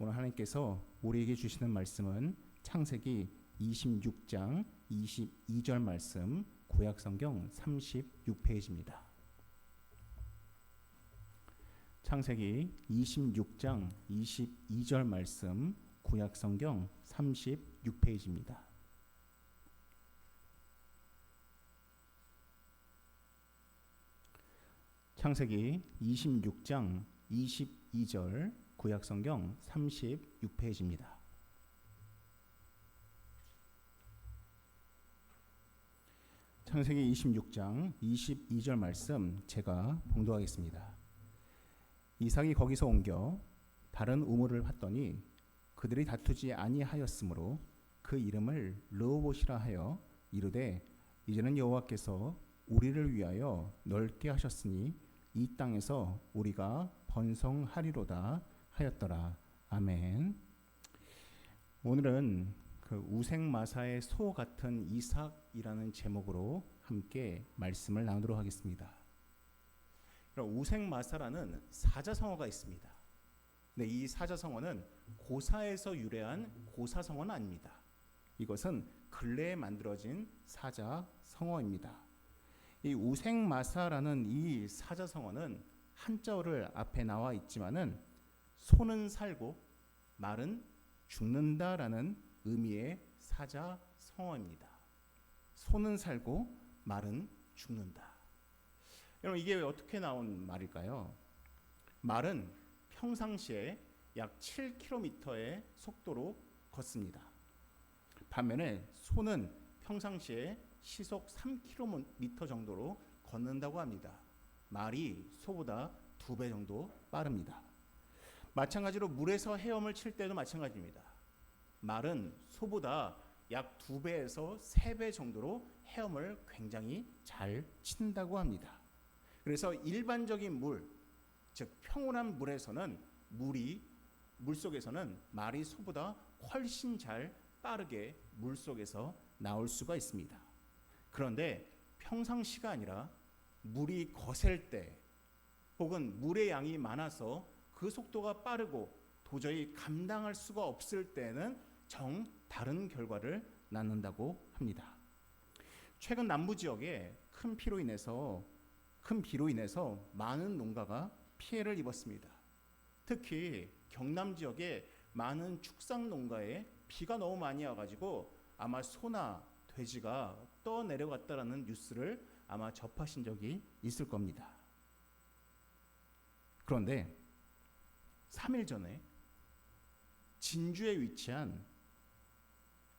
오늘 하나님께서 우리에게 주시는 말씀은 창세기 26장 22절 말씀, 구약성경 36페이지입니다. 창세기 26장 22절 말씀, 구약성경 36페이지입니다. 창세기 26장 22절 구약성경 36페이지입니다. 창세기 26장 22절 말씀 제가 봉독하겠습니다. 이삭이 거기서 옮겨 다른 우물을 팠더니 그들이 다투지 아니하였으므로 그 이름을 르호봇이라 하여 이르되 이제는 여호와께서 우리를 위하여 넓게 하셨으니 이 땅에서 우리가 번성하리로다 하였더라. 아멘. 오늘은 그 우생마사의 소 같은 이삭이라는 제목으로 함께 말씀을 나누도록 하겠습니다. 우생마사라는 사자성어가 있습니다. 근데 이 사자성어는 고사에서 유래한 고사성어는 아닙니다. 이것은 근래에 만들어진 사자성어입니다. 이 우생마사라는 이 사자성어는 한자어를 앞에 나와 있지만은 소는 살고 말은 죽는다라는 의미의 사자성어입니다. 소는 살고 말은 죽는다. 여러분, 이게 어떻게 나온 말일까요? 말은 평상시에 약 7km의 속도로 걷습니다. 반면에 소는 평상시에 시속 3km 정도로 걷는다고 합니다. 말이 소보다 2배 정도 빠릅니다. 마찬가지로 물에서 헤엄을 칠 때도 마찬가지입니다. 말은 소보다 약 2배에서 3배 정도로 헤엄을 굉장히 잘 친다고 합니다. 그래서 일반적인 물, 즉 평온한 물에서는 물속에서는 말이 소보다 훨씬 잘 빠르게 물속에서 나올 수가 있습니다. 그런데 평상시가 아니라 물이 거셀 때 혹은 물의 양이 많아서 그 속도가 빠르고 도저히 감당할 수가 없을 때는 정 다른 결과를 낳는다고 합니다. 최근 남부 지역에 큰 비로 인해서 많은 농가가 피해를 입었습니다. 특히 경남 지역에 많은 축산 농가에 비가 너무 많이 와가지고 아마 소나 돼지가 떠내려갔다라는 뉴스를 아마 접하신 적이 있을 겁니다. 그런데 3일 전에 진주에 위치한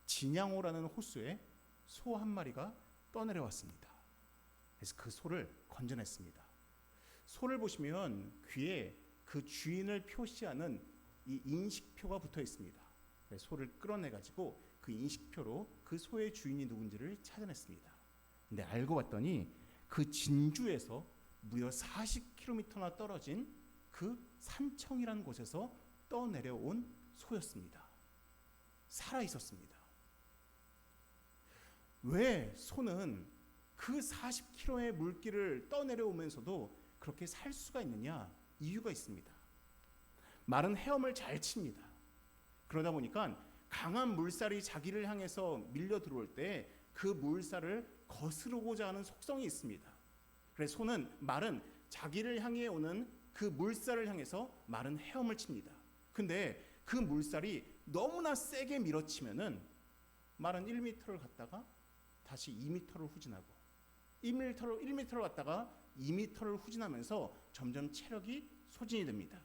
진양호라는 호수에 소 한 마리가 떠내려왔습니다. 그래서 그 소를 건져냈습니다. 소를 보시면 귀에 그 주인을 표시하는 이 인식표가 붙어 있습니다. 소를 끌어내가지고 그 인식표로 그 소의 주인이 누군지를 찾아냈습니다. 근데 알고 봤더니 그 진주에서 무려 40km나 떨어진 그 산청이라는 곳에서 떠내려온 소였습니다. 살아 있었습니다. 왜 소는 그 40km의 물길을 떠내려오면서도 그렇게 살 수가 있느냐? 이유가 있습니다. 말은 헤엄을 잘 칩니다. 그러다 보니까 강한 물살이 자기를 향해서 밀려 들어올 때 그 물살을 거스르고자 하는 속성이 있습니다. 그래서 말은 자기를 향해 오는 그 물살을 향해서 말은 헤엄을 칩니다. 근데 그 물살이 너무나 세게 밀어치면은 말은 1m를 갔다가 다시 2m를 후진하고 1m를 갔다가 2m를 후진하면서 점점 체력이 소진이 됩니다.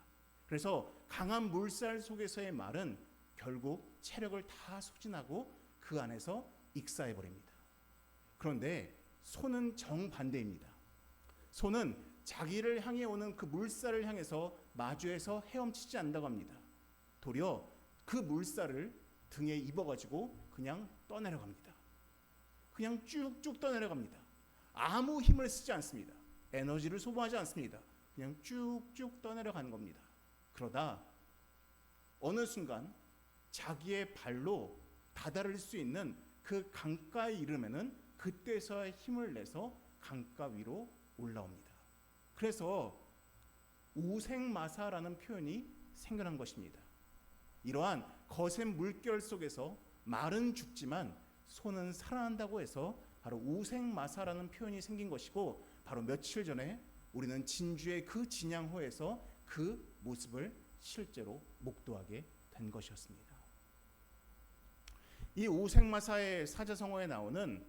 그래서 강한 물살 속에서의 말은 결국 체력을 다 소진하고 그 안에서 익사해버립니다. 그런데 소는 정반대입니다. 소는 자기를 향해 오는 그 물살을 향해서 마주해서 헤엄치지 않는다고 합니다. 도리어 그 물살을 등에 입어가지고 그냥 떠내려갑니다. 그냥 쭉쭉 떠내려갑니다. 아무 힘을 쓰지 않습니다. 에너지를 소모하지 않습니다. 그냥 쭉쭉 떠내려가는 겁니다. 그러다 어느 순간 자기의 발로 다다를 수 있는 그 강가에 이르면은 그때서야 힘을 내서 강가 위로 올라옵니다. 그래서 우생마사라는 표현이 생겨난 것입니다. 이러한 거센 물결 속에서 말은 죽지만 소는 살아난다고 해서 바로 우생마사라는 표현이 생긴 것이고, 바로 며칠 전에 우리는 진주의 그 진양호에서 그 모습을 실제로 목도하게 된 것이었습니다. 이 우생마사의 사자성어에 나오는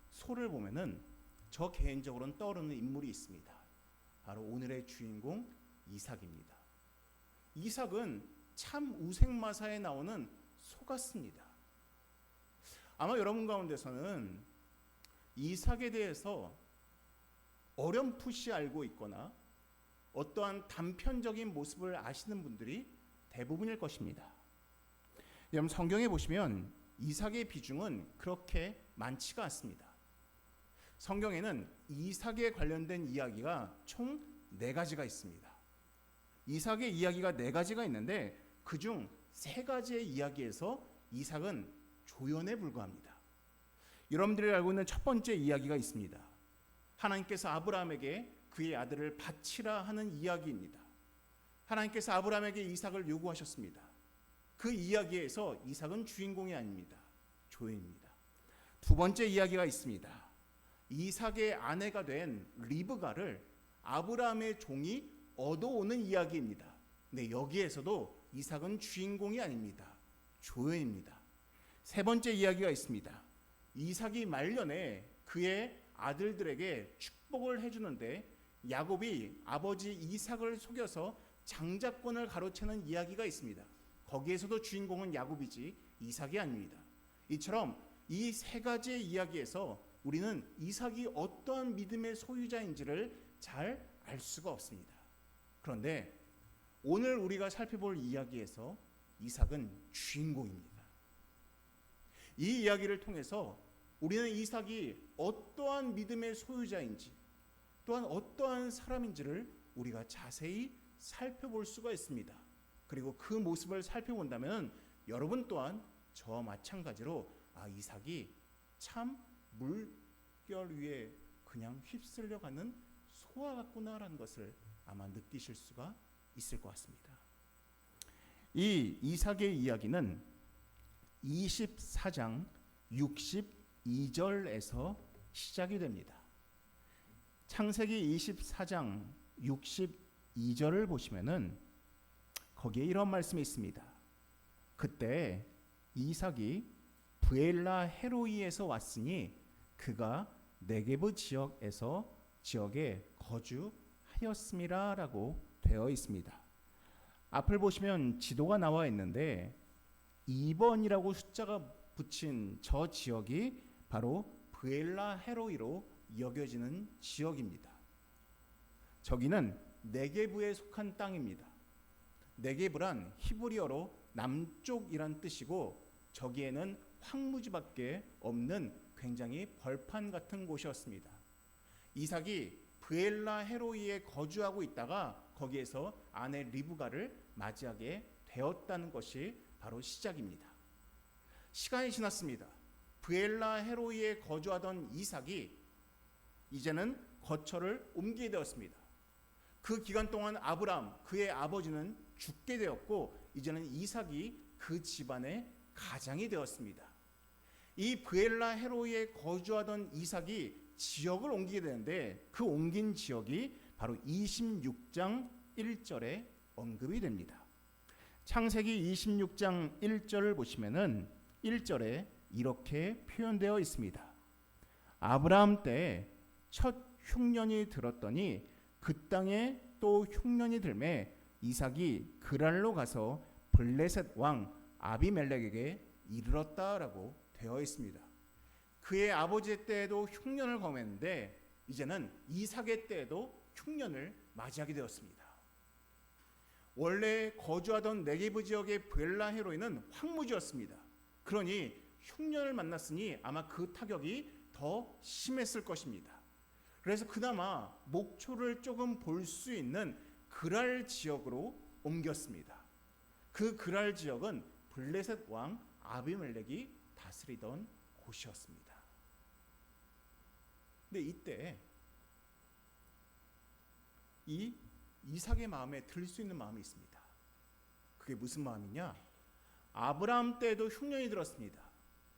소를 보면은 저 개인적으로는 떠오르는 인물이 있습니다. 바로 오늘의 주인공 이삭입니다. 이삭은 참 우생마사에 나오는 소 같습니다. 아마 여러분 가운데서는 이삭에 대해서 어렴풋이 알고 있거나 어떠한 단편적인 모습을 아시는 분들이 대부분일 것입니다. 여러분 성경에 보시면 이삭의 비중은 그렇게 많지가 않습니다. 성경에는 이삭에 관련된 이야기가 총 4가지가 있습니다. 이삭의 이야기가 4가지가 있는데 그중 3가지의 이야기에서 이삭은 조연에 불과합니다. 여러분들이 알고 있는 첫 번째 이야기가 있습니다. 하나님께서 아브라함에게 그의 아들을 바치라 하는 이야기입니다. 하나님께서 아브라함에게 이삭을 요구하셨습니다. 그 이야기에서 이삭은 주인공이 아닙니다. 조연입니다. 두 번째 이야기가 있습니다. 이삭의 아내가 된 리브가를 아브라함의 종이 얻어오는 이야기입니다. 근데 여기에서도 이삭은 주인공이 아닙니다. 조연입니다. 세 번째 이야기가 있습니다. 이삭이 말년에 그의 아들들에게 축복을 해주는데 야곱이 아버지 이삭을 속여서 장자권을 가로채는 이야기가 있습니다. 거기에서도 주인공은 야곱이지 이삭이 아닙니다. 이처럼 이 3가지의 이야기에서 우리는 이삭이 어떠한 믿음의 소유자인지를 잘 알 수가 없습니다. 그런데 오늘 우리가 살펴볼 이야기에서 이삭은 주인공입니다. 이 이야기를 통해서 우리는 이삭이 어떠한 믿음의 소유자인지 또한 어떠한 사람인지를 우리가 자세히 살펴볼 수가 있습니다. 그리고 그 모습을 살펴본다면 여러분 또한 저와 마찬가지로 이삭이 참 물결 위에 그냥 휩쓸려가는 소와 같구나라는 것을 아마 느끼실 수가 있을 것 같습니다. 이 이삭의 이야기는 24장 62절에서 시작이 됩니다. 창세기 24장 62절을 보시면은 거기에 이런 말씀이 있습니다. 그때 이삭이 브엘라 헤로이에서 왔으니 그가 네게브 지역에 거주하였음이라라고 되어 있습니다. 앞을 보시면 지도가 나와 있는데 2번이라고 숫자가 붙인 저 지역이 바로 브엘라 헤로이로 여겨지는 지역입니다. 저기는 네게브에 속한 땅입니다. 네게브란 히브리어로 남쪽이란 뜻이고 저기에는 황무지밖에 없는 굉장히 벌판 같은 곳이었습니다. 이삭이 브엘라 헤로이에 거주하고 있다가 거기에서 아내 리브가를 맞이하게 되었다는 것이 바로 시작입니다. 시간이 지났습니다. 브엘라 헤로이에 거주하던 이삭이 이제는 거처를 옮기게 되었습니다. 그 기간 동안 아브라함 그의 아버지는 죽게 되었고 이제는 이삭이 그 집안의 가장이 되었습니다. 이 브엘라 헤로이에 거주하던 이삭이 지역을 옮기게 되는데 그 옮긴 지역이 바로 26장 1절에 언급이 됩니다. 창세기 26장 1절을 보시면은 1절에 이렇게 표현되어 있습니다. 아브라함 때 첫 흉년이 들었더니 그 땅에 또 흉년이 들매 이삭이 그랄로 가서 블레셋 왕 아비멜렉에게 이르렀다라고 되어 있습니다. 그의 아버지 때에도 흉년을 경험했는데 이제는 이삭의 때에도 흉년을 맞이하게 되었습니다. 원래 거주하던 네게브 지역의 브엘라 헤로이는 황무지였습니다. 그러니 흉년을 만났으니 아마 그 타격이 더 심했을 것입니다. 그래서 그나마 목초를 조금 볼 수 있는 그랄 지역으로 옮겼습니다. 그 그랄 지역은 블레셋 왕 아비멜렉이 다스리던 곳이었습니다. 근데 이때 이 이삭의 마음에 들 수 있는 마음이 있습니다. 그게 무슨 마음이냐? 아브라함 때에도 흉년이 들었습니다.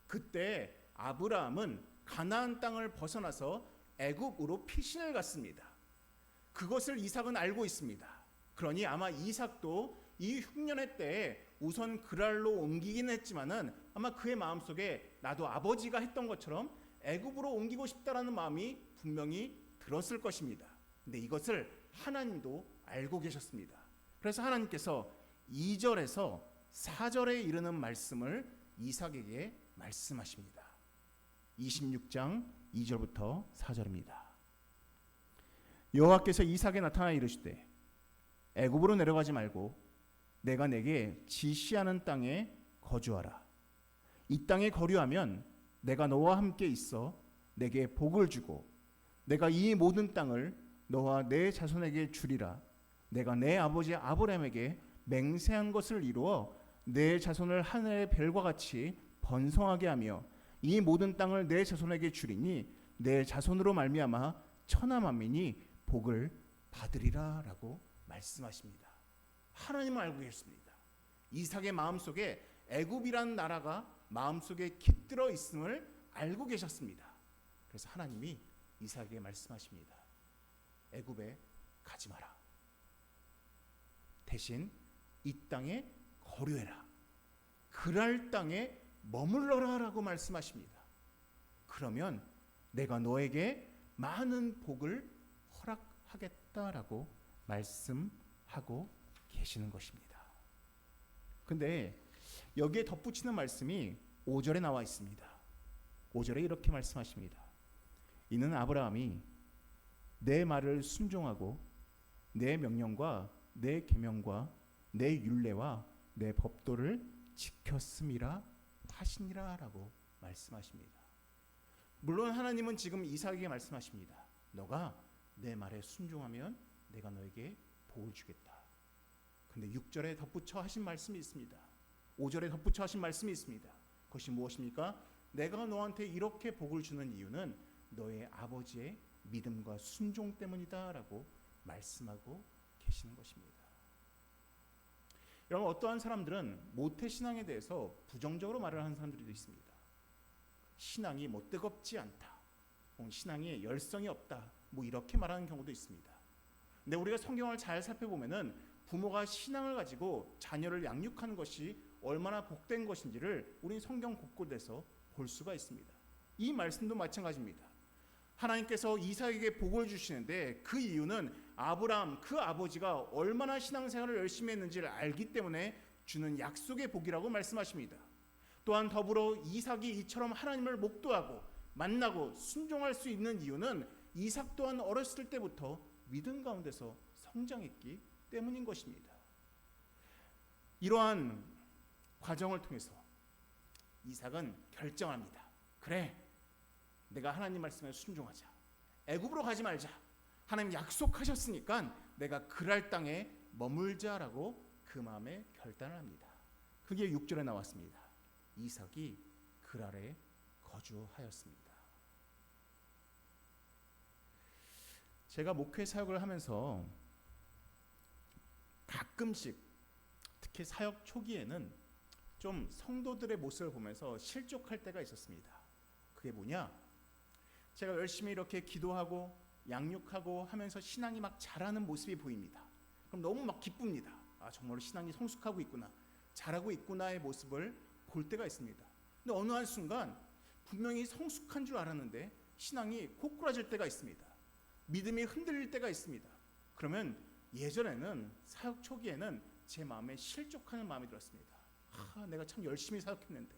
그때 아브라함은 가나안 땅을 벗어나서 애굽으로 피신을 갔습니다. 그것을 이삭은 알고 있습니다. 그러니 아마 이삭도 이 흉년의 때에 우선 그랄로 옮기긴 했지만은 아마 그의 마음속에 나도 아버지가 했던 것처럼 애굽으로 옮기고 싶다라는 마음이 분명히 들었을 것입니다. 근데 이것을 하나님도 알고 계셨습니다. 그래서 하나님께서 2절에서 4절에 이르는 말씀을 이삭에게 말씀하십니다. 26장 2절부터 4절입니다. 여호와께서 이삭에 나타나 이르시되 애굽으로 내려가지 말고 내가 내게 지시하는 땅에 거주하라. 이 땅에 거류하면 내가 너와 함께 있어 내게 복을 주고 내가 이 모든 땅을 너와 내 자손에게 주리라. 내가 내 아버지 아브라함에게 맹세한 것을 이루어 내 자손을 하늘의 별과 같이 번성하게 하며 이 모든 땅을 내 자손에게 주리니 내 자손으로 말미암아 천하 만민이 복을 받으리라 라고 말씀하십니다. 하나님은 알고 계십니다. 이삭의 마음속에 애굽이라는 나라가 마음속에 깃들어 있음을 알고 계셨습니다. 그래서 하나님이 이삭에게 말씀하십니다. 애굽에 가지 마라. 대신 이 땅에 거류해라. 그랄 땅에 머물러라 라고 말씀하십니다. 그러면 내가 너에게 많은 복을 허락하겠다라고 말씀하고 계시는 것입니다. 근데 여기에 덧붙이는 말씀이 5절에 나와 있습니다. 5절에 이렇게 말씀하십니다. 이는 아브라함이 내 말을 순종하고 내 명령과 내 계명과 내 율례와 내 법도를 지켰음이라 하시니라 라고 말씀하십니다. 물론 하나님은 지금 이삭에게 말씀하십니다. 너가 내 말에 순종하면 내가 너에게 복을 주겠다. 근데 6절에 덧붙여 하신 말씀이 있습니다. 5절에 덧붙여 하신 말씀이 있습니다. 그것이 무엇입니까? 내가 너한테 이렇게 복을 주는 이유는 너의 아버지의 믿음과 순종 때문이다 라고 말씀하고 계시는 것입니다. 여러분, 어떠한 사람들은 모태신앙에 대해서 부정적으로 말을 하는 사람들도 있습니다. 신앙이 뭐 뜨겁지 않다, 신앙에 열성이 없다, 뭐 이렇게 말하는 경우도 있습니다. 근데 우리가 성경을 잘 살펴보면은 부모가 신앙을 가지고 자녀를 양육하는 것이 얼마나 복된 것인지를 우리는 성경 곳곳에서 볼 수가 있습니다. 이 말씀도 마찬가지입니다. 하나님께서 이삭에게 복을 주시는데 그 이유는 아브라함 그 아버지가 얼마나 신앙생활을 열심히 했는지를 알기 때문에 주는 약속의 복이라고 말씀하십니다. 또한 더불어 이삭이 이처럼 하나님을 목도하고 만나고 순종할 수 있는 이유는 이삭 또한 어렸을 때부터 믿음 가운데서 성장했기 때문인 것입니다. 이러한 과정을 통해서 이삭은 결정합니다. 그래, 내가 하나님 말씀에 순종하자. 애굽으로 가지 말자. 하나님 약속하셨으니까 내가 그랄 땅에 머물자라고 그 마음에 결단을 합니다. 그게 6절에 나왔습니다. 이삭이 그랄에 거주하였습니다. 제가 목회 사역을 하면서 가끔씩 특히 사역 초기에는 좀 성도들의 모습을 보면서 실족할 때가 있었습니다. 그게 뭐냐? 제가 열심히 이렇게 기도하고 양육하고 하면서 신앙이 막 자라는 모습이 보입니다. 그럼 너무 막 기쁩니다. 아, 정말로 신앙이 성숙하고 있구나, 자라고 있구나의 모습을 볼 때가 있습니다. 근데 어느 한순간 분명히 성숙한 줄 알았는데 신앙이 고꾸라질 때가 있습니다. 믿음이 흔들릴 때가 있습니다. 그러면 예전에는 사역 초기에는 제 마음에 실족하는 마음이 들었습니다. 내가 참 열심히 사역했는데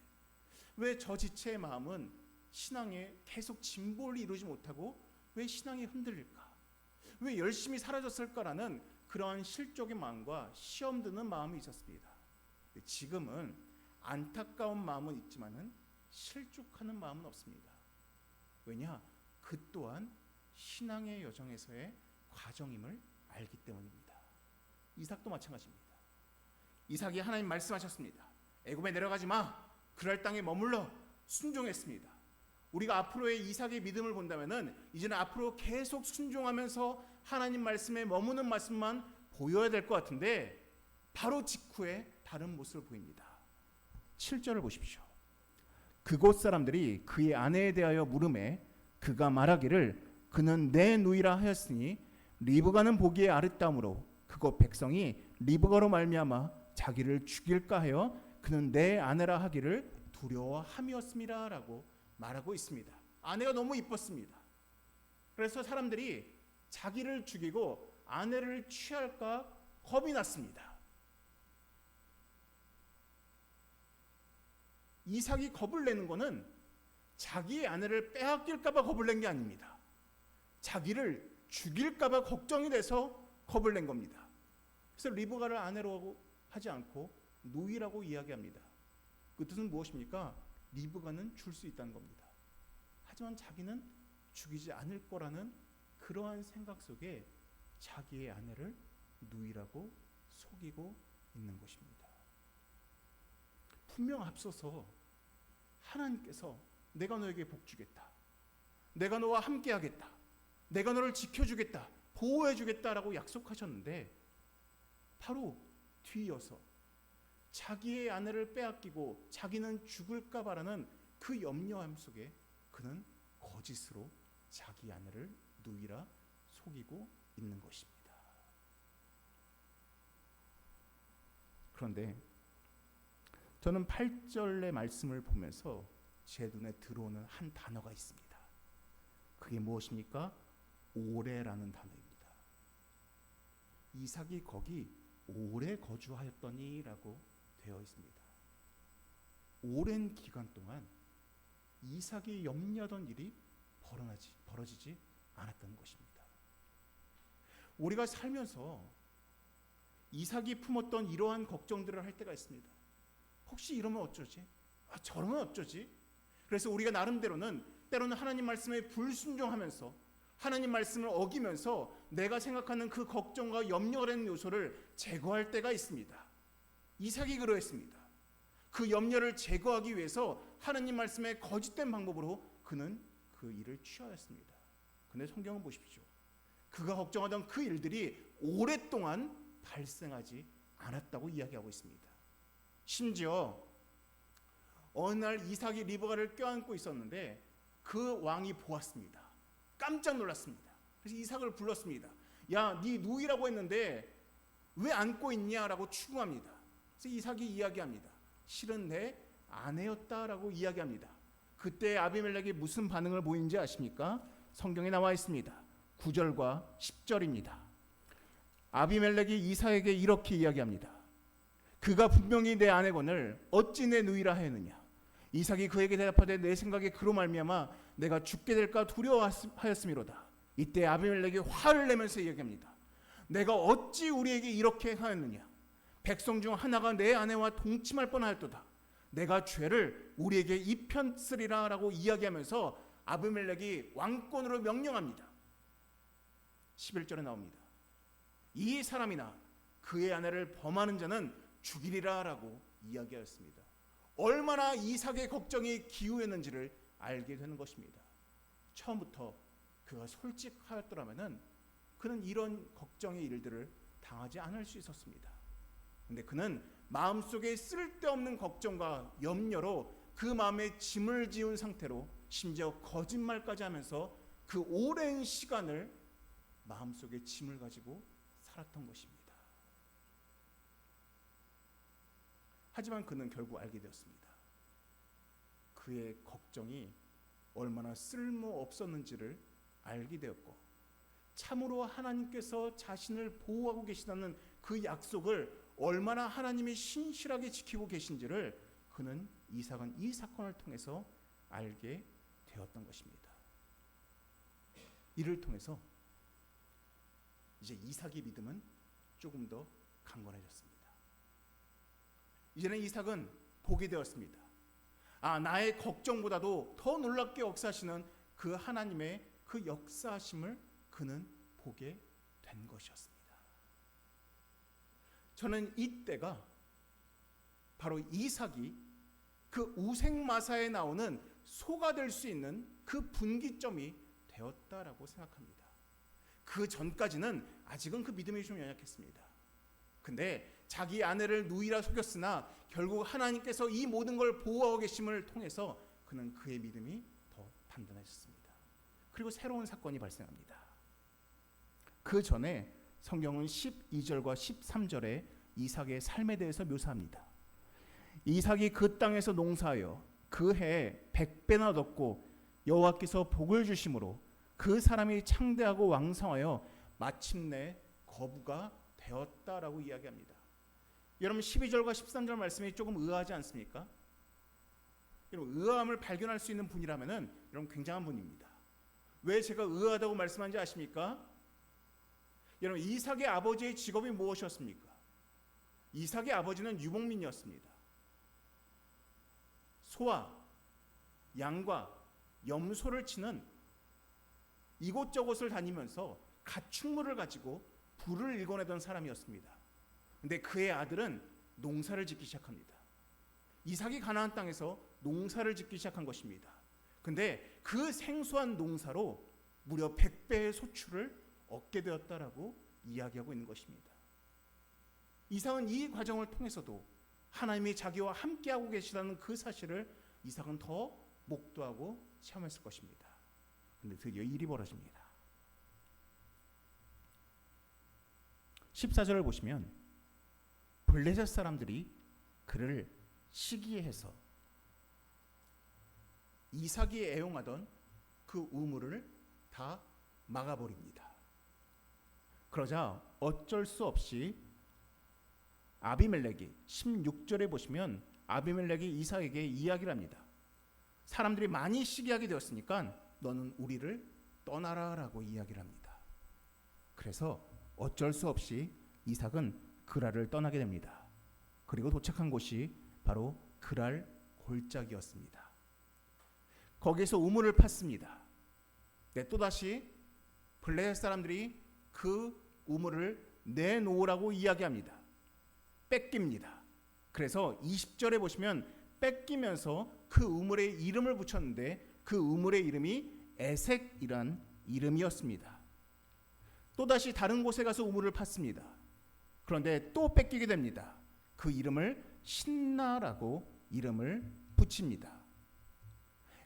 왜 저 지체의 마음은 신앙에 계속 진보를 이루지 못하고 왜 신앙이 흔들릴까? 왜 열심히 사라졌을까라는 그러한 실족의 마음과 시험 드는 마음이 있었습니다. 지금은 안타까운 마음은 있지만은 실족하는 마음은 없습니다. 왜냐? 그 또한 신앙의 여정에서의 과정임을 알기 때문입니다. 이삭도 마찬가지입니다. 이삭이 하나님 말씀하셨습니다. 애굽에 내려가지 마. 그랄 땅에 머물러. 순종했습니다. 우리가 앞으로의 이삭의 믿음을 본다면은 이제는 앞으로 계속 순종하면서 하나님 말씀에 머무는 말씀만 보여야 될 것 같은데 바로 직후에 다른 모습을 보입니다. 7절을 보십시오. 그곳 사람들이 그의 아내에 대하여 물으매 그가 말하기를 그는 내 누이라 하였으니 리브가는 보기에 아름다움으로 그곳 백성이 리브가로 말미암아 자기를 죽일까 하여 그는 내 아내라 하기를 두려워함이었습니다 라고 말하고 있습니다. 아내가 너무 이뻤습니다. 그래서 사람들이 자기를 죽이고 아내를 취할까 겁이 났습니다. 이삭이 겁을 내는 것은 자기의 아내를 빼앗길까 봐 겁을 낸 게 아닙니다. 자기를 죽일까 봐 걱정이 돼서 겁을 낸 겁니다. 그래서 리브가를 아내로 하지 않고 누이라고 이야기합니다. 그 뜻은 무엇입니까? 리브가는 줄 수 있다는 겁니다. 하지만 자기는 죽이지 않을 거라는 그러한 생각 속에 자기의 아내를 누이라고 속이고 있는 것입니다. 분명 앞서서 하나님께서 내가 너에게 복 주겠다, 내가 너와 함께 하겠다, 내가 너를 지켜주겠다, 보호해 주겠다라고 약속하셨는데 바로 뒤이어서 자기의 아내를 빼앗기고 자기는 죽을까 바라는 그 염려함 속에 그는 거짓으로 자기 아내를 누이라 속이고 있는 것입니다. 그런데 저는 8절의 말씀을 보면서 제 눈에 들어오는 한 단어가 있습니다. 그게 무엇입니까? 오래라는 단어입니다. 이삭이 거기 오래 거주하였더니라고 되어 있습니다. 오랜 기간 동안 이삭이 염려하던 일이 벌어지지 않았던 것입니다. 우리가 살면서 이삭이 품었던 이러한 걱정들을 할 때가 있습니다. 혹시 이러면 어쩌지? 저러면 어쩌지? 그래서 우리가 나름대로는 때로는 하나님 말씀에 불순종하면서 하나님 말씀을 어기면서 내가 생각하는 그 걱정과 염려가 되는 요소를 제거할 때가 있습니다. 이삭이 그러했습니다. 그 염려를 제거하기 위해서 하나님 말씀에 거짓된 방법으로 그는 그 일을 취하였습니다. 그런데 성경은 보십시오. 그가 걱정하던 그 일들이 오랫동안 발생하지 않았다고 이야기하고 있습니다. 심지어 어느 날 이삭이 리브가를 껴안고 있었는데 그 왕이 보았습니다. 깜짝 놀랐습니다. 그래서 이삭을 불렀습니다. 야, 네 누이라고 했는데 왜 안고 있냐라고 추궁합니다. 그래서 이삭이 이야기합니다. 실은 내 아내였다라고 이야기합니다. 그때 아비멜렉이 무슨 반응을 보이는지 아십니까? 성경에 나와 있습니다. 9절과 10절입니다. 아비멜렉이 이삭에게 이렇게 이야기합니다. 그가 분명히 내 아내건을 어찌 내 누이라 하였느냐? 이삭이 그에게 대답하되 내 생각에 그로 말미암아 내가 죽게 될까 두려워하였음이로다. 이때 아비멜렉이 화를 내면서 이야기합니다. 내가 어찌 우리에게 이렇게 하였느냐? 백성 중 하나가 내 아내와 동침할 뻔하였도다. 내가 죄를 우리에게 입혔으리라 라고 이야기하면서 아비멜렉이 왕권으로 명령합니다. 11절에 나옵니다. 이 사람이나 그의 아내를 범하는 자는 죽이리라 라고 이야기하였습니다. 얼마나 이삭의 걱정이 기우였는지를 알게 되는 것입니다. 처음부터 그가 솔직하였더라면 그는 이런 걱정의 일들을 당하지 않을 수 있었습니다. 그런데 그는 마음속에 쓸데없는 걱정과 염려로 그 마음에 짐을 지운 상태로 심지어 거짓말까지 하면서 그 오랜 시간을 마음속에 짐을 가지고 살았던 것입니다. 하지만 그는 결국 알게 되었습니다. 그의 걱정이 얼마나 쓸모없었는지를 알게 되었고 참으로 하나님께서 자신을 보호하고 계시다는 그 약속을 얼마나 하나님이 신실하게 지키고 계신지를 그는 이삭은 이 사건을 통해서 알게 되었던 것입니다. 이를 통해서 이제 이삭의 믿음은 조금 더 강건해졌습니다. 이제는 이삭은 보게 되었습니다. 나의 걱정보다도 더 놀랍게 역사하시는 그 하나님의 그 역사하심을 그는 보게 된 것이었습니다. 저는 이때가 바로 이삭이 그 우생마사에 나오는 소가 될 수 있는 그 분기점이 되었다라고 생각합니다. 그 전까지는 아직은 그 믿음이 좀 연약했습니다. 근데 자기 아내를 누이라 속였으나 결국 하나님께서 이 모든 걸 보호하고 계심을 통해서 그는 그의 믿음이 더 단단해졌습니다. 그리고 새로운 사건이 발생합니다. 그 전에 성경은 12절과 13절에 이삭의 삶에 대해서 묘사합니다. 이삭이 그 땅에서 농사하여 그 해에 100배나 얻었고 여호와께서 복을 주심으로 그 사람이 창대하고 왕성하여 마침내 거부가 되었다라고 이야기합니다. 여러분 12절과 13절 말씀이 조금 의아하지 않습니까? 여러분 의아함을 발견할 수 있는 분이라면은 여러분 굉장한 분입니다. 왜 제가 의아하다고 말씀한지 아십니까? 여러분 이삭의 아버지의 직업이 무엇이었습니까? 이삭의 아버지는 유목민이었습니다. 소와 양과 염소를 치는 이곳저곳을 다니면서 가축물을 가지고 부를 일궈내던 사람이었습니다. 근데 그의 아들은 농사를 짓기 시작합니다. 이삭이 가나안 땅에서 농사를 짓기 시작한 것입니다. 근데 그 생소한 농사로 무려 100배의 소출을 얻게 되었다라고 이야기하고 있는 것입니다. 이삭은 이 과정을 통해서도 하나님이 자기와 함께하고 계시다는 그 사실을 이삭은 더 목도하고 체험했을 것입니다. 근데 드디어 일이 벌어집니다. 14절을 보시면 블레셋 사람들이 그를 시기해서 이삭이 애용하던 그 우물을 다 막아버립니다. 그러자 어쩔 수 없이 아비멜렉이 16절에 보시면 아비멜렉이 이삭에게 이야기를 합니다. 사람들이 많이 시기하게 되었으니까 너는 우리를 떠나라라고 이야기를 합니다. 그래서 어쩔 수 없이 이삭은 그랄을 떠나게 됩니다. 그리고 도착한 곳이 바로 그랄 골짜기였습니다. 거기서 우물을 팠습니다. 네, 또다시 블레셋 사람들이 그 우물을 내놓으라고 이야기합니다. 뺏깁니다. 그래서 20절에 보시면 뺏기면서 그 우물에 이름을 붙였는데 그 우물의 이름이 에색이란 이름이었습니다. 또다시 다른 곳에 가서 우물을 팠습니다. 그런데 또 뺏기게 됩니다. 그 이름을 신나라고 이름을 붙입니다.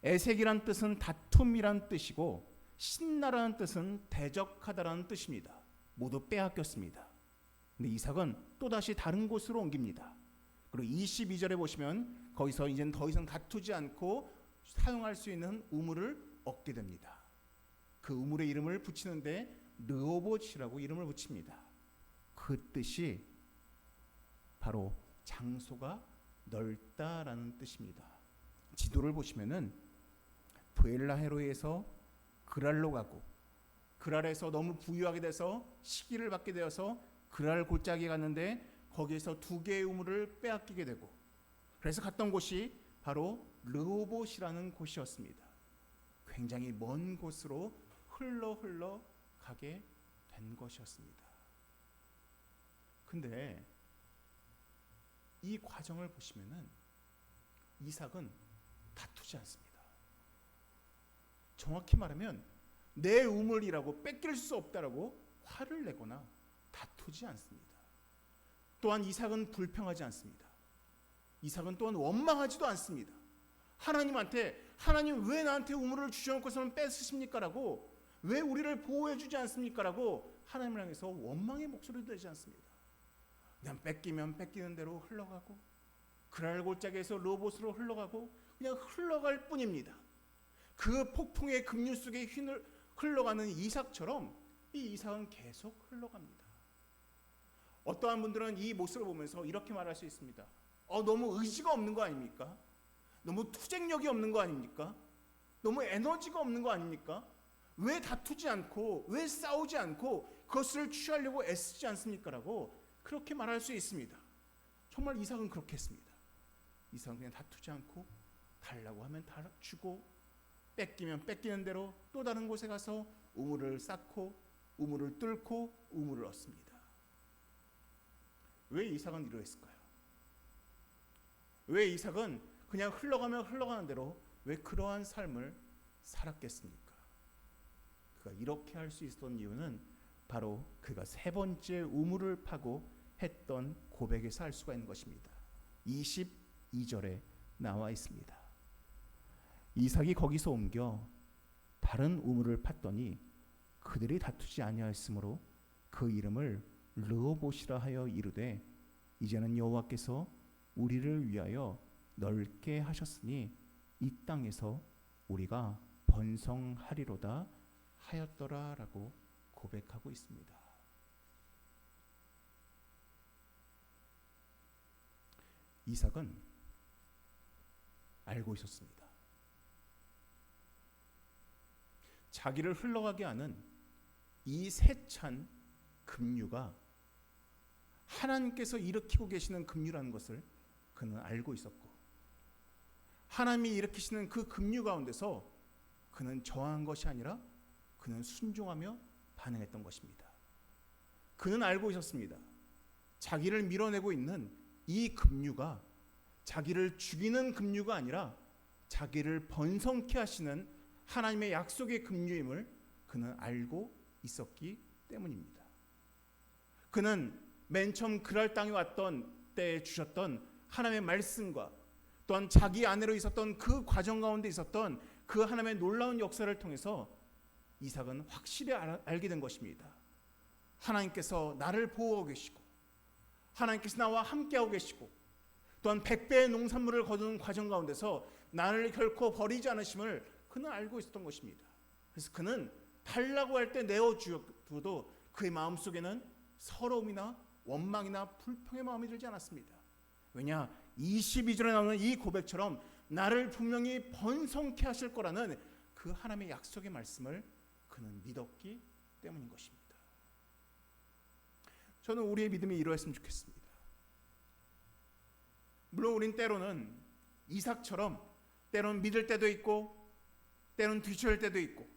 에색이란 뜻은 다툼이란 뜻이고 신나라는 뜻은 대적하다라는 뜻입니다. 모두 빼앗겼습니다. 근데 이삭은 또다시 다른 곳으로 옮깁니다. 그리고 22절에 보시면 거기서 이제는 더 이상 다투지 않고 사용할 수 있는 우물을 얻게 됩니다. 그 우물의 이름을 붙이는데 르호봇이라고 이름을 붙입니다. 그 뜻이 바로 장소가 넓다라는 뜻입니다. 지도를 보시면은 브엘라헤로에서 그랄로 가고 그랄에서 너무 부유하게 돼서 시기를 받게 되어서 그랄 골짜기에 갔는데 거기에서 두 개의 우물을 빼앗기게 되고 그래서 갔던 곳이 바로 르호봇이라는 곳이었습니다. 굉장히 먼 곳으로 흘러 가게 된 것이었습니다. 근데 이 과정을 보시면은 이삭은 다투지 않습니다. 정확히 말하면 내 우물이라고 뺏길 수 없다라고 화를 내거나 다투지 않습니다. 또한 이삭은 불평하지 않습니다. 이삭은 또한 원망하지도 않습니다. 하나님한테 하나님 왜 나한테 우물을 주셔놓고서는 뺏으십니까? 라고 왜 우리를 보호해 주지 않습니까? 라고 하나님을 향해서 원망의 목소리도 내지 않습니다. 그냥 뺏기면 뺏기는 대로 흘러가고 그랄 골짜기에서 르호봇으로 흘러가고 그냥 흘러갈 뿐입니다. 그 폭풍의 급류 속에 흘러가는 이삭처럼 이 이삭은 계속 흘러갑니다. 어떠한 분들은 이 모습을 보면서 이렇게 말할 수 있습니다. 너무 의지가 없는 거 아닙니까? 너무 투쟁력이 없는 거 아닙니까? 너무 에너지가 없는 거 아닙니까? 왜 다투지 않고 왜 싸우지 않고 그것을 취하려고 애쓰지 않습니까? 라고 그렇게 말할 수 있습니다. 정말 이삭은 그렇게 했습니다. 이삭은 그냥 다투지 않고 달라고 하면 다 주고 뺏기면 뺏기는 대로 또 다른 곳에 가서 우물을 쌓고 우물을 뚫고 우물을 얻습니다. 왜 이삭은 이러했을까요? 왜 이삭은 그냥 흘러가면 흘러가는 대로 왜 그러한 삶을 살았겠습니까? 그가 이렇게 할 수 있었던 이유는 바로 그가 세 번째 우물을 파고 했던 고백에서 알 수가 있는 것입니다. 22절에 나와 있습니다. 이삭이 거기서 옮겨 다른 우물을 팠더니 그들이 다투지 아니하였으므로 그 이름을 르호봇이라 하여 이르되 이제는 여호와께서 우리를 위하여 넓게 하셨으니 이 땅에서 우리가 번성하리로다 하였더라라고 고백하고 있습니다. 이삭은 알고 있었습니다. 자기를 흘러가게 하는 이 세찬 급류가 하나님께서 일으키고 계시는 급류라는 것을 그는 알고 있었고, 하나님이 일으키시는 그 급류 가운데서 그는 저항한 것이 아니라 그는 순종하며 반응했던 것입니다. 그는 알고 있었습니다. 자기를 밀어내고 있는 이 급류가 자기를 죽이는 급류가 아니라 자기를 번성케 하시는 하나님의 약속의 급류임을 그는 알고 있었기 때문입니다. 그는 맨 처음 그랄 땅에 왔던 때에 주셨던 하나님의 말씀과 또한 자기 안으로 있었던 그 과정 가운데 있었던 그 하나님의 놀라운 역사를 통해서 이삭은 확실히 알게 된 것입니다. 하나님께서 나를 보호하고 계시고 하나님께서 나와 함께하고 계시고 또한 100배의 농산물을 거두는 과정 가운데서 나를 결코 버리지 않으심을 그는 알고 있었던 것입니다. 그래서 그는 달라고 할 때 내어주어도 그의 마음속에는 서러움이나 원망이나 불평의 마음이 들지 않았습니다. 왜냐? 22절에 나오는 이 고백처럼 나를 분명히 번성케 하실 거라는 그 하나님의 약속의 말씀을 그는 믿었기 때문인 것입니다. 저는 우리의 믿음이 이러했으면 좋겠습니다. 물론 우린 때로는 이삭처럼 때로는 믿을 때도 있고 때로는 뒤처질 때도 있고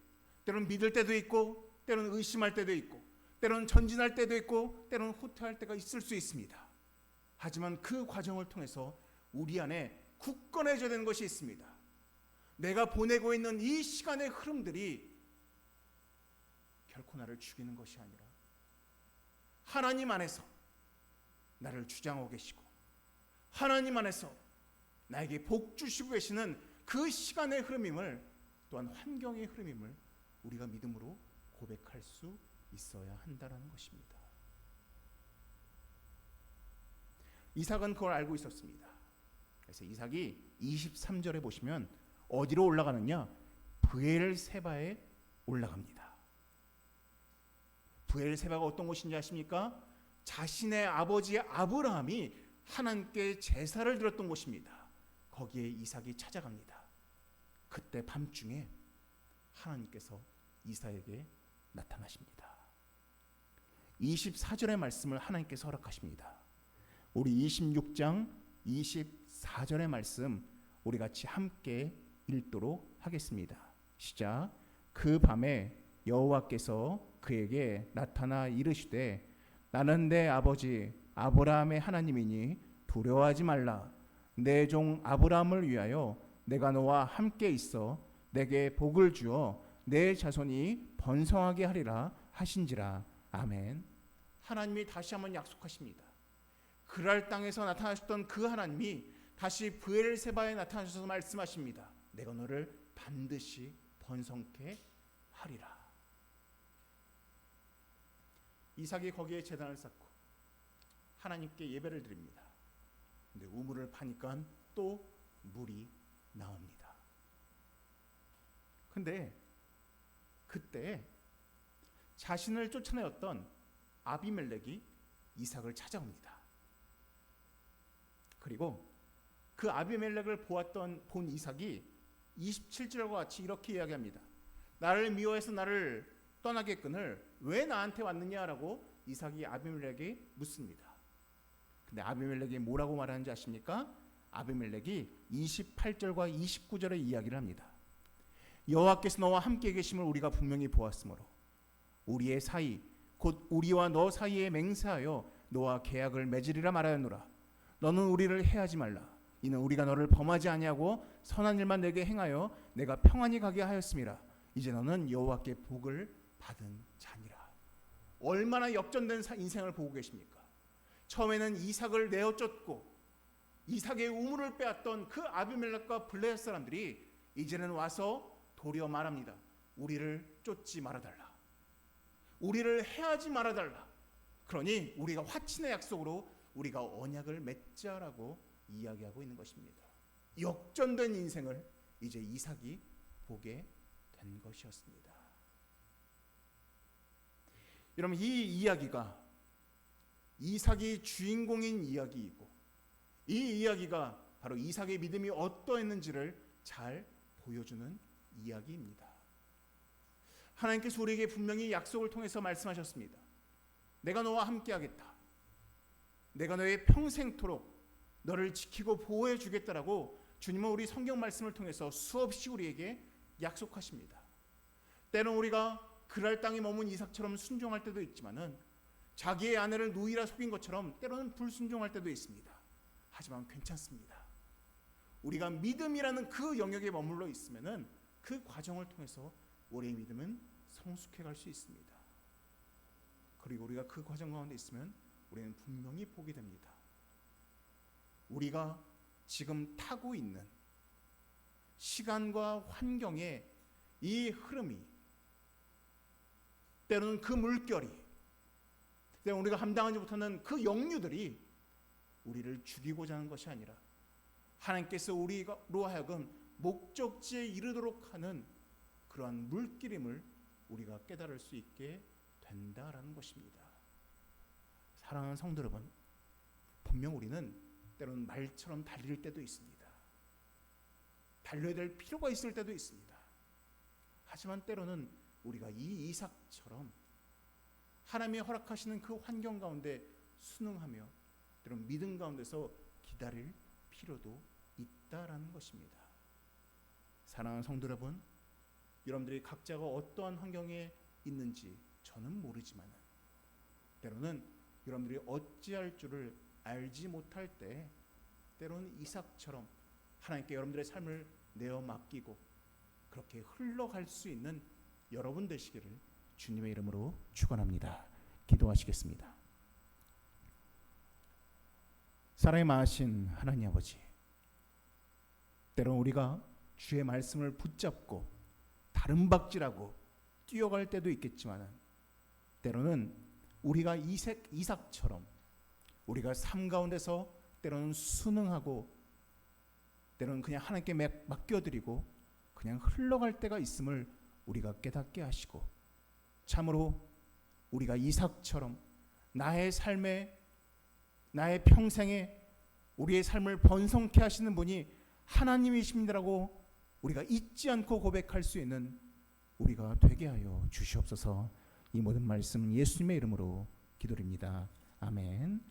때로는 믿을 때도 있고 때로는 의심할 때도 있고 때로는 전진할 때도 있고 때로는 후퇴할 때가 있을 수 있습니다. 하지만 그 과정을 통해서 우리 안에 굳건해져야 되는 것이 있습니다. 내가 보내고 있는 이 시간의 흐름들이 결코 나를 죽이는 것이 아니라 하나님 안에서 나를 주장하고 계시고 하나님 안에서 나에게 복 주시고 계시는 그 시간의 흐름임을 또한 환경의 흐름임을 우리가 믿음으로 고백할 수 있어야 한다는 것입니다. 이삭은 그걸 알고 있었습니다. 그래서 이삭이 23절에 보시면 어디로 올라가느냐? 브엘세바에 올라갑니다. 브엘세바가 어떤 곳인지 아십니까? 자신의 아버지 아브라함이 하나님께 제사를 드렸던 곳입니다. 거기에 이삭이 찾아갑니다. 그때 밤중에 하나님께서 이삭에게 나타나십니다. 24절의 말씀을 하나님께서 허락하십니다. 우리 26장 24절의 말씀 우리 같이 함께 읽도록 하겠습니다. 시작. 그 밤에 여호와께서 그에게 나타나 이르시되 나는 내 아버지 아브라함의 하나님이니 두려워하지 말라. 내 종 아브라함을 위하여 내가 너와 함께 있어 내게 복을 주어 내 자손이 번성하게 하리라 하신지라. 아멘. 하나님이 다시 한번 약속하십니다. 그랄 땅에서 나타나셨던 그 하나님이 다시 브엘세바에 나타나셔서 말씀하십니다. 내가 너를 반드시 번성케 하리라. 이삭이 거기에 제단을 쌓고 하나님께 예배를 드립니다. 근데 우물을 파니까 또 물이 나옵니다. 근데 그때 자신을 쫓아내었던 아비멜렉이 이삭을 찾아옵니다. 그리고 그 아비멜렉을 본 이삭이 27절과 같이 이렇게 이야기합니다. 나를 미워해서 나를 떠나겠거늘 왜 나한테 왔느냐라고 이삭이 아비멜렉에게 묻습니다. 근데 아비멜렉이 뭐라고 말하는지 아십니까? 아비멜렉이 28절과 29절의 이야기를 합니다. 여호와께서 너와 함께 계심을 우리가 분명히 보았으므로 우리의 사이 곧 우리와 너 사이에 맹세하여 너와 계약을 맺으리라 말하였노라. 너는 우리를 해하지 말라. 이는 우리가 너를 범하지 아니하고 선한 일만 내게 행하여 내가 평안히 가게 하였음이라. 이제 너는 여호와께 복을 받은 자니라. 얼마나 역전된 인생을 보고 계십니까? 처음에는 이삭을 내어 쫓고 이삭의 우물을 빼앗던 그 아비멜렉과 블레셋 사람들이 이제는 와서 도리어 말합니다. 우리를 쫓지 말아달라. 우리를 해하지 말아달라. 그러니 우리가 화친의 약속으로 우리가 언약을 맺자라고 이야기하고 있는 것입니다. 역전된 인생을 이제 이삭이 보게 된 것이었습니다. 여러분, 이 이야기가 이삭이 주인공인 이야기이고 이 이야기가 바로 이삭의 믿음이 어떠했는지를 잘 보여주는 이야기입니다. 하나님께서 우리에게 분명히 약속을 통해서 말씀하셨습니다. 내가 너와 함께 하겠다. 내가 너의 평생토록 너를 지키고 보호해 주겠다라고 주님은 우리 성경 말씀을 통해서 수없이 우리에게 약속하십니다. 때론 우리가 그랄 땅에 머문 이삭처럼 순종할 때도 있지만은 자기의 아내를 누이라 속인 것처럼 때로는 불순종할 때도 있습니다. 하지만 괜찮습니다. 우리가 믿음이라는 그 영역에 머물러 있으면은 그 과정을 통해서 우리의 믿음은 성숙해 갈 수 있습니다. 그리고 우리가 그 과정 가운데 있으면 우리는 분명히 보게 됩니다. 우리가 지금 타고 있는 시간과 환경의 이 흐름이 때로는 그 물결이 때로는 우리가 감당하지 못하는 그 역류들이 우리를 죽이고자 하는 것이 아니라 하나님께서 우리로 하여금 목적지에 이르도록 하는 그러한 물길임을 우리가 깨달을 수 있게 된다라는 것입니다. 사랑하는 성도 여러분, 분명 우리는 때로는 말처럼 달릴 때도 있습니다. 달려야 될 필요가 있을 때도 있습니다. 하지만 때로는 우리가 이 이삭처럼 하나님이 허락하시는 그 환경 가운데 순응하며 때로는 믿음 가운데서 기다릴 필요도 있다라는 것입니다. 사랑하는 성도 여러분, 여러분들이 각자가 어떠한 환경에 있는지 저는 모르지만 때로는 여러분들이 어찌할 줄을 알지 못할 때 때로는 이삭처럼 하나님께 여러분들의 삶을 내어 맡기고 그렇게 흘러갈 수 있는 여러분 되시기를 주님의 이름으로 축원합니다. 기도하시겠습니다. 사랑이 많으신 하나님 아버지, 때로는 우리가 주의 말씀을 붙잡고 다름박질하고 뛰어갈 때도 있겠지만 때로는 우리가 이삭처럼 우리가 삶 가운데서 때로는 순응하고 때로는 그냥 하나님께 맡겨드리고 그냥 흘러갈 때가 있음을 우리가 깨닫게 하시고 참으로 우리가 이삭처럼 나의 삶에 나의 평생에 우리의 삶을 번성케 하시는 분이 하나님이십니다라고 우리가 잊지 않고 고백할 수 있는 우리가 되게 하여 주시옵소서. 이 모든 말씀 예수님의 이름으로 기도드립니다. 아멘.